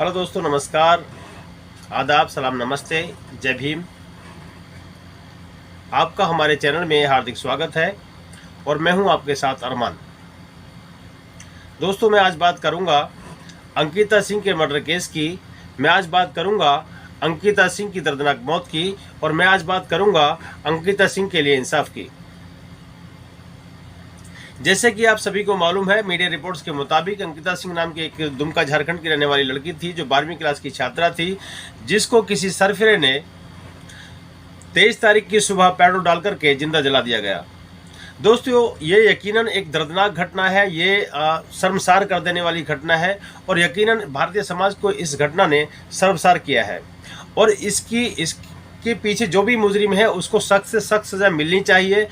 Hello दोस्तों, नमस्कार, आदाब, सलाम, नमस्ते, जय भीम। आपका हमारे चैनल में हार्दिक स्वागत है और मैं हूं आपके साथ अरमान। दोस्तों, मैं आज बात करूंगा अंकिता सिंह के मर्डर केस की। मैं आज बात करूंगा अंकिता सिंह की दर्दनाक मौत की और मैं आज बात करूंगा अंकिता सिंह के लिए इंसाफ की। जैसे कि आप सभी को मालूम है, मीडिया रिपोर्ट्स के मुताबिक अंकिता सिंह नाम की एक दुमका झारखंड की रहने वाली लड़की थी जो 12वीं क्लास की छात्रा थी, जिसको किसी सरफिरे ने 23 तारीख की सुबह पेट्रोल डालकर के जिंदा जला दिया गया। दोस्तों, ये यकीनन एक दर्दनाक घटना है, ये शर्मसार कर देने वाली घटना है और यकीनन भारतीय समाज को इस घटना ने शर्मसार किया है और इसके पीछे जो भी मुजरिम है उसको सख्त से सख्त सजा मिलनी चाहिए।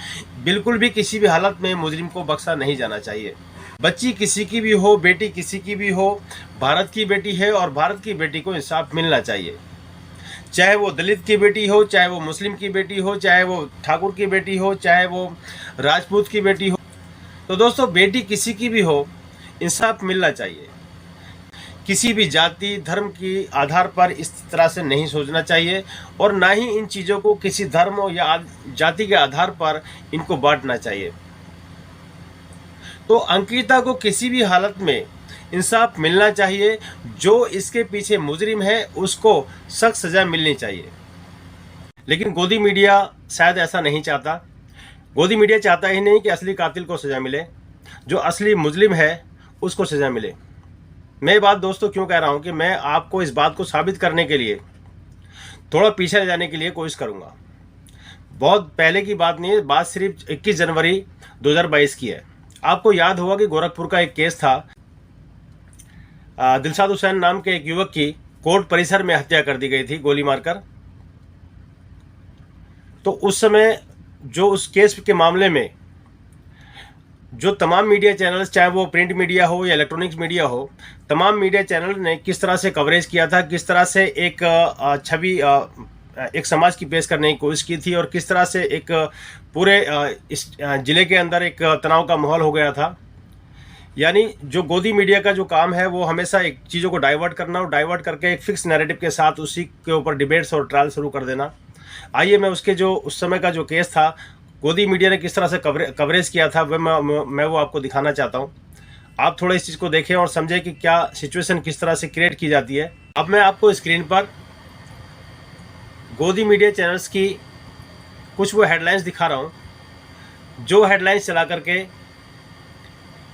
बिल्कुल भी किसी भी हालत में मुजरिम को बख्शा नहीं जाना चाहिए। बच्ची किसी की भी हो, बेटी किसी की भी हो, भारत की बेटी है और भारत की बेटी को इंसाफ मिलना चाहिए। चाहे वो दलित की बेटी हो, चाहे वो मुस्लिम की बेटी हो, चाहे वो ठाकुर की बेटी हो, चाहे वो राजपूत की बेटी हो। तो दोस्तों, बेटी किसी की भी हो, इंसाफ मिलना चाहिए। किसी भी जाति धर्म की आधार पर इस तरह से नहीं सोचना चाहिए और ना ही इन चीज़ों को किसी धर्म या जाति के आधार पर इनको बांटना चाहिए। तो अंकिता को किसी भी हालत में इंसाफ मिलना चाहिए। जो इसके पीछे मुजरिम है उसको सख्त सजा मिलनी चाहिए। लेकिन गोदी मीडिया शायद ऐसा नहीं चाहता। गोदी मीडिया चाहता ही नहीं कि असली कातिल को सजा मिले, जो असली मुजरिम है उसको सजा मिले। मैं ये बात दोस्तों क्यों कह रहा हूं कि मैं आपको इस बात को साबित करने के लिए थोड़ा पीछे ले जाने के लिए कोशिश करूंगा। बहुत पहले की बात नहीं है, बात सिर्फ 21 जनवरी 2022 की है। आपको याद होगा कि गोरखपुर का एक केस था। दिलशाद हुसैन नाम के एक युवक की कोर्ट परिसर में हत्या कर दी गई थी गोली मारकर। तो उस समय जो उस केस के मामले में जो तमाम मीडिया चैनल्स, चाहे वो प्रिंट मीडिया हो या इलेक्ट्रॉनिक्स मीडिया हो, तमाम मीडिया चैनल ने किस तरह से कवरेज किया था, किस तरह से एक छवि एक समाज की पेश करने की कोशिश की थी और किस तरह से एक पूरे इस जिले के अंदर एक तनाव का माहौल हो गया था। यानी जो गोदी मीडिया का जो काम है वो हमेशा एक चीज़ों को डाइवर्ट करना और डाइवर्ट करके एक फिक्स नैरेटिव के साथ उसी के ऊपर डिबेट्स और ट्रायल शुरू कर देना। आइए मैं उसके जो उस समय का जो केस था, गोदी मीडिया ने किस तरह से कवरेज किया था, वह मैं वो आपको दिखाना चाहता हूँ। आप थोड़ा इस चीज़ को देखें और समझें कि क्या सिचुएशन किस तरह से क्रिएट की जाती है। अब मैं आपको स्क्रीन पर गोदी मीडिया चैनल्स की कुछ वो हेडलाइंस दिखा रहा हूँ, जो हेडलाइंस चला करके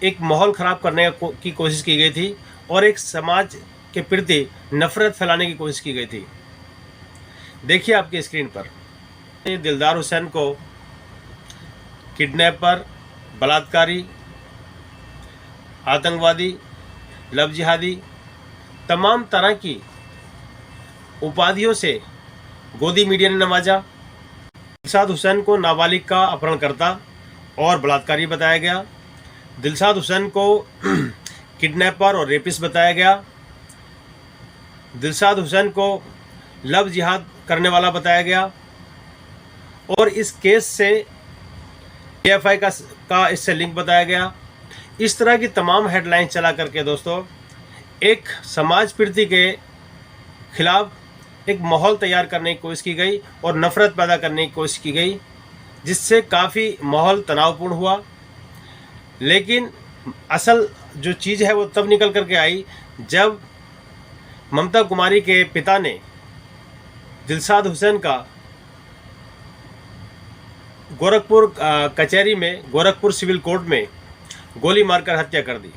एक माहौल ख़राब करने की कोशिश की गई थी और एक समाज के प्रति नफरत फैलाने की कोशिश की गई थी। देखिए आपकी स्क्रीन पर, दिलदार हुसैन को किडनैपर, बलात्कारी, आतंकवादी, लव जिहादी, तमाम तरह की उपाधियों से गोदी मीडिया ने नवाजा। दिलशाद हुसैन को नाबालिग का अपहरणकर्ता और बलात्कारी बताया गया। दिलशाद हुसैन को किडनैपर और रेपिस्ट बताया गया। दिलशाद हुसैन को लव जिहाद करने वाला बताया गया और इस केस से PFI का इससे लिंक बताया गया। इस तरह की तमाम हेडलाइंस चला करके दोस्तों एक समाज प्रति के खिलाफ एक माहौल तैयार करने की कोशिश की गई और नफरत पैदा करने की कोशिश की गई, जिससे काफ़ी माहौल तनावपूर्ण हुआ। लेकिन असल जो चीज़ है वो तब निकल करके आई जब ममता कुमारी के पिता ने दिलशाद हुसैन का गोरखपुर कचहरी में, गोरखपुर सिविल कोर्ट में गोली मारकर हत्या कर दी।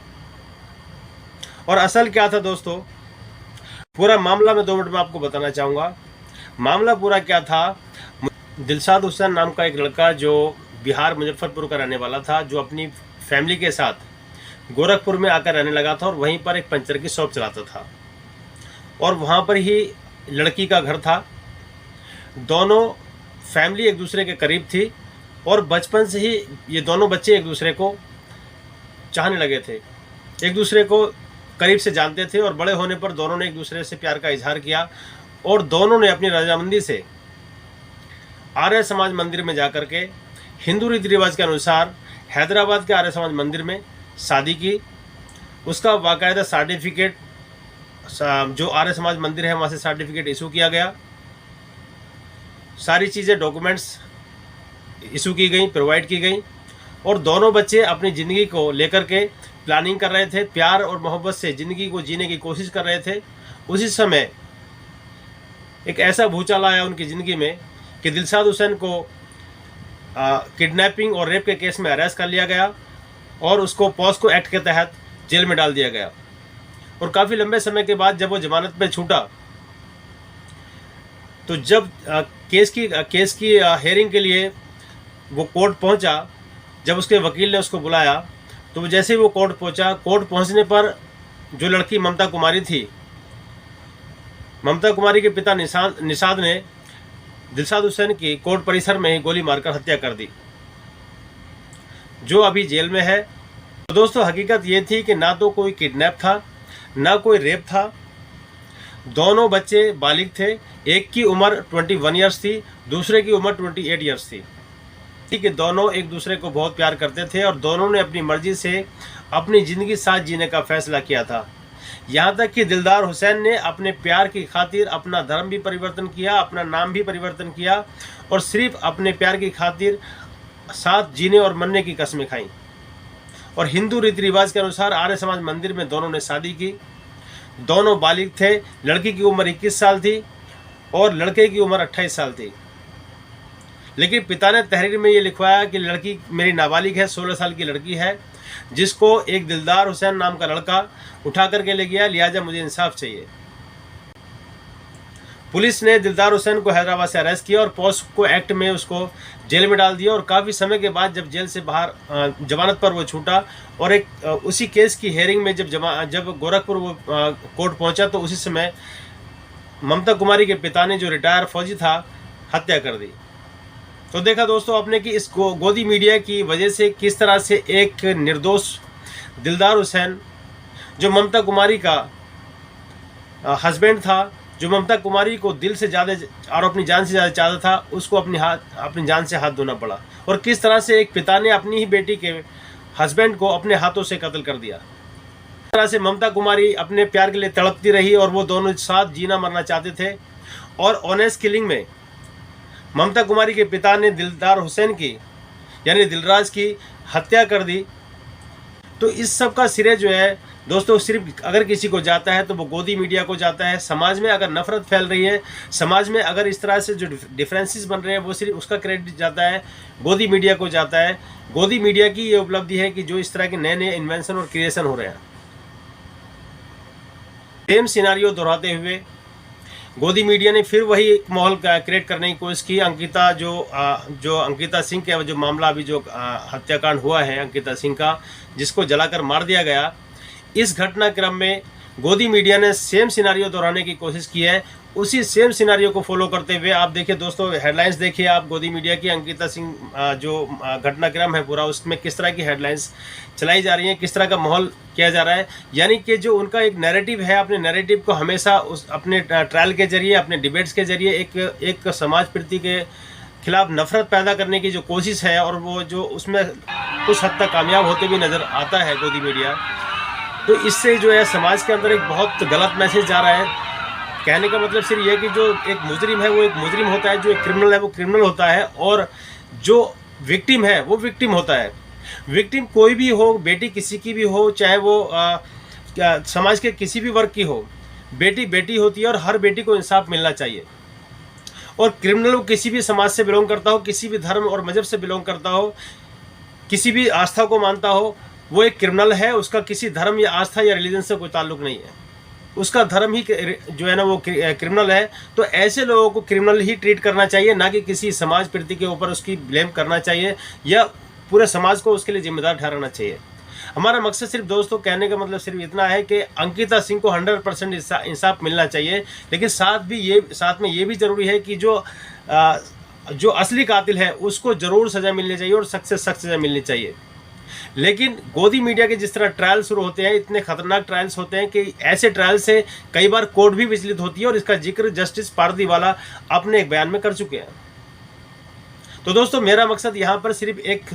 और असल क्या था दोस्तों, पूरा मामला मैं 2 मिनट में आपको बताना चाहूँगा। मामला पूरा क्या था, दिलशाद हुसैन नाम का एक लड़का जो बिहार मुजफ्फरपुर का रहने वाला था, जो अपनी फैमिली के साथ गोरखपुर में आकर रहने लगा था और वहीं पर एक पंचर की शॉप चलाता था और वहाँ पर ही लड़की का घर था। दोनों फैमिली एक दूसरे के करीब थी और बचपन से ही ये दोनों बच्चे एक दूसरे को चाहने लगे थे, एक दूसरे को करीब से जानते थे और बड़े होने पर दोनों ने एक दूसरे से प्यार का इजहार किया और दोनों ने अपनी रजामंदी से आर्य समाज मंदिर में जाकर के हिंदू रीति रिवाज के अनुसार हैदराबाद के आर्य समाज मंदिर में शादी की। उसका बाकायदा सर्टिफिकेट जो आर्य समाज मंदिर है वहाँ से सर्टिफिकेट इशू किया गया। सारी चीज़ें डॉक्यूमेंट्स इशू की गई, प्रोवाइड की गई, और दोनों बच्चे अपनी ज़िंदगी को लेकर के प्लानिंग कर रहे थे, प्यार और मोहब्बत से ज़िंदगी को जीने की कोशिश कर रहे थे। उसी समय एक ऐसा भूचाल आया उनकी ज़िंदगी में कि दिलशाद हुसैन को किडनैपिंग और रेप के केस में अरेस्ट कर लिया गया और उसको पॉस्को एक्ट के तहत जेल में डाल दिया गया। और काफ़ी लंबे समय के बाद जब वो जमानत पे छूटा, तो जब केस की हेयरिंग के लिए वो कोर्ट पहुंचा, जब उसके वकील ने उसको बुलाया, तो जैसे ही वो कोर्ट पहुंचा, कोर्ट पहुंचने पर जो लड़की ममता कुमारी थी, ममता कुमारी के पिता निषाद ने दिलशाद हुसैन की कोर्ट परिसर में ही गोली मारकर हत्या कर दी, जो अभी जेल में है। तो दोस्तों, हकीकत ये थी कि ना तो कोई किडनैप था, ना कोई रेप था। दोनों बच्चे बालिग थे। एक की उम्र 21 ईयर्स थी, दूसरे की उम्र 28 ईयर्स थी। ठीक है, दोनों एक दूसरे को बहुत प्यार करते थे और दोनों ने अपनी मर्जी से अपनी ज़िंदगी साथ जीने का फैसला किया था। यहाँ तक कि दिलदार हुसैन ने अपने प्यार की खातिर अपना धर्म भी परिवर्तन किया, अपना नाम भी परिवर्तन किया, और सिर्फ अपने प्यार की खातिर साथ जीने और मरने की कस्में खाई। और हिंदू रीति रिवाज के अनुसार आर्य समाज मंदिर में दोनों ने शादी की। दोनों बालिग थे। लड़की की उम्र 21 साल थी और लड़के की उम्र 28 साल थी। लेकिन पिता ने तहरीर में ये लिखवाया कि लड़की मेरी नाबालिग है, 16 साल की लड़की है, जिसको एक दिलदार हुसैन नाम का लड़का उठा करके ले गया, लिहाजा मुझे इंसाफ चाहिए। पुलिस ने दिलदार हुसैन को हैदराबाद से अरेस्ट किया और पॉस्को एक्ट में उसको जेल में डाल दिया। और काफ़ी समय के बाद जब जेल से बाहर जमानत पर वो छूटा, और एक उसी केस की हेयरिंग में जब गोरखपुर वो कोर्ट पहुंचा, तो उसी समय ममता कुमारी के पिता ने, जो रिटायर फौजी था, हत्या कर दी। तो देखा दोस्तों आपने कि इस गोदी मीडिया की वजह से किस तरह से एक निर्दोष दिलदार हुसैन, जो ममता कुमारी का हस्बैंड था, जो ममता कुमारी को दिल से ज़्यादा और अपनी जान से ज़्यादा चाहता था, उसको अपनी जान से हाथ धोना पड़ा। और किस तरह से एक पिता ने अपनी ही बेटी के हस्बैंड को अपने हाथों से कत्ल कर दिया। इस तरह से ममता कुमारी अपने प्यार के लिए तड़पती रही और वो दोनों साथ जीना मरना चाहते थे। और ऑनेस्ट किलिंग में ममता कुमारी के पिता ने दिलदार हुसैन की, यानी दिलराज की, हत्या कर दी। तो इस सब का सिरे जो है दोस्तों, सिर्फ अगर किसी को जाता है तो वो गोदी मीडिया को जाता है। समाज में अगर नफरत फैल रही है, समाज में अगर इस तरह से जो डिफरेंसेस बन रहे हैं, वो सिर्फ उसका क्रेडिट जाता है गोदी मीडिया को जाता है। गोदी मीडिया की ये उपलब्धि है कि जो इस तरह के नए नए इन्वेंशन और क्रिएशन हो रहे हैं। सेम सिनारियो दोहराते हुए गोदी मीडिया ने फिर वही एक माहौल क्रिएट करने की कोशिश की। अंकिता जो अंकिता सिंह का जो मामला अभी जो हत्याकांड हुआ है अंकिता सिंह का, जिसको जलाकर मार दिया गया, इस घटनाक्रम में गोदी मीडिया ने सेम सिनारियो दोहराने की कोशिश की है। उसी सेम सिनारियो को फॉलो करते हुए आप देखिए दोस्तों, हेडलाइंस देखिए आप गोदी मीडिया की। अंकिता सिंह जो घटनाक्रम है पूरा, उसमें किस तरह की हेडलाइंस चलाई जा रही हैं, किस तरह का माहौल किया जा रहा है। यानी कि जो उनका एक नैरेटिव है, अपने नैरेटिव को हमेशा अपने ट्रायल के जरिए, अपने डिबेट्स के जरिए एक समाज प्रति के खिलाफ नफरत पैदा करने की जो कोशिश है, और वो जो उसमें कुछ हद तक कामयाब होते भी नज़र आता है गोदी मीडिया। तो इससे जो है समाज के अंदर एक बहुत गलत मैसेज जा रहा है। कहने का मतलब सिर्फ ये कि जो एक मुजरिम है वो एक मुजरिम होता है, जो एक क्रिमिनल है वो क्रिमिनल होता है, और जो विक्टिम है वो विक्टिम होता है। विक्टिम कोई भी हो, बेटी किसी की भी हो, चाहे वो समाज के किसी भी वर्ग की हो, बेटी बेटी होती है और हर बेटी को इंसाफ मिलना चाहिए। और क्रिमिनल वो किसी भी समाज से बिलोंग करता हो, किसी भी धर्म और मजहब से बिलोंग करता हो, किसी भी आस्था को मानता हो, वो एक क्रिमिनल है। उसका किसी धर्म या आस्था या रिलीजन से कोई ताल्लुक नहीं है, उसका धर्म ही जो है ना वो क्रिमिनल है। तो ऐसे लोगों को क्रिमिनल ही ट्रीट करना चाहिए, ना कि किसी समाज प्रति के ऊपर उसकी ब्लेम करना चाहिए या पूरे समाज को उसके लिए जिम्मेदार ठहराना चाहिए। हमारा मकसद सिर्फ दोस्तों, कहने का मतलब सिर्फ इतना है कि अंकिता सिंह को 100% इंसाफ मिलना चाहिए, लेकिन साथ में ये भी ज़रूरी है कि जो असली कातिल है उसको ज़रूर सज़ा मिलनी चाहिए और सख्त से सख्त सज़ा मिलनी चाहिए। लेकिन गोदी मीडिया के जिस तरह ट्रायल शुरू होते हैं, इतने खतरनाक ट्रायल्स होते हैं कि ऐसे ट्रायल से कई बार कोर्ट भी विचलित होती है, और इसका जिक्र जस्टिस पारदीवाला अपने एक बयान में कर चुके हैं। तो दोस्तों, मेरा मकसद यहाँ पर सिर्फ एक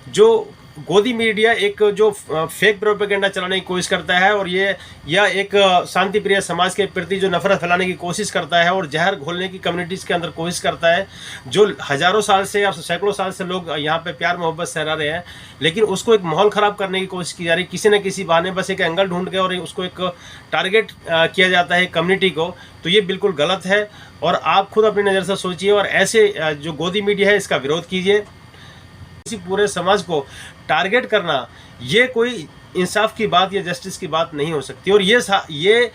जो गोदी मीडिया एक जो फेक प्रोपेगेंडा चलाने की कोशिश करता है और यह एक शांति प्रिय समाज के प्रति जो नफरत फैलाने की कोशिश करता है और जहर घोलने की कम्युनिटीज़ के अंदर कोशिश करता है, जो हज़ारों साल से या सैकड़ों साल से लोग यहाँ पे प्यार मोहब्बत सहरा रहे हैं, लेकिन उसको एक माहौल ख़राब करने की कोशिश की जा रही है। किसी न किसी बहाने बस एक एंगल ढूंढ के और उसको एक टारगेट किया जाता है कम्युनिटी को। तो ये बिल्कुल गलत है और आप खुद अपनी नज़र से सोचिए और ऐसे जो गोदी मीडिया है इसका विरोध कीजिए। इसी पूरे समाज को टारगेट करना ये कोई इंसाफ की बात या जस्टिस की बात नहीं हो सकती। और ये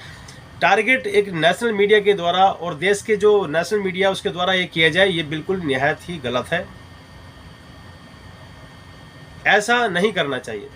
टारगेट एक नेशनल मीडिया के द्वारा और देश के जो नेशनल मीडिया उसके द्वारा ये किया जाए, ये बिल्कुल निहायत ही गलत है। ऐसा नहीं करना चाहिए।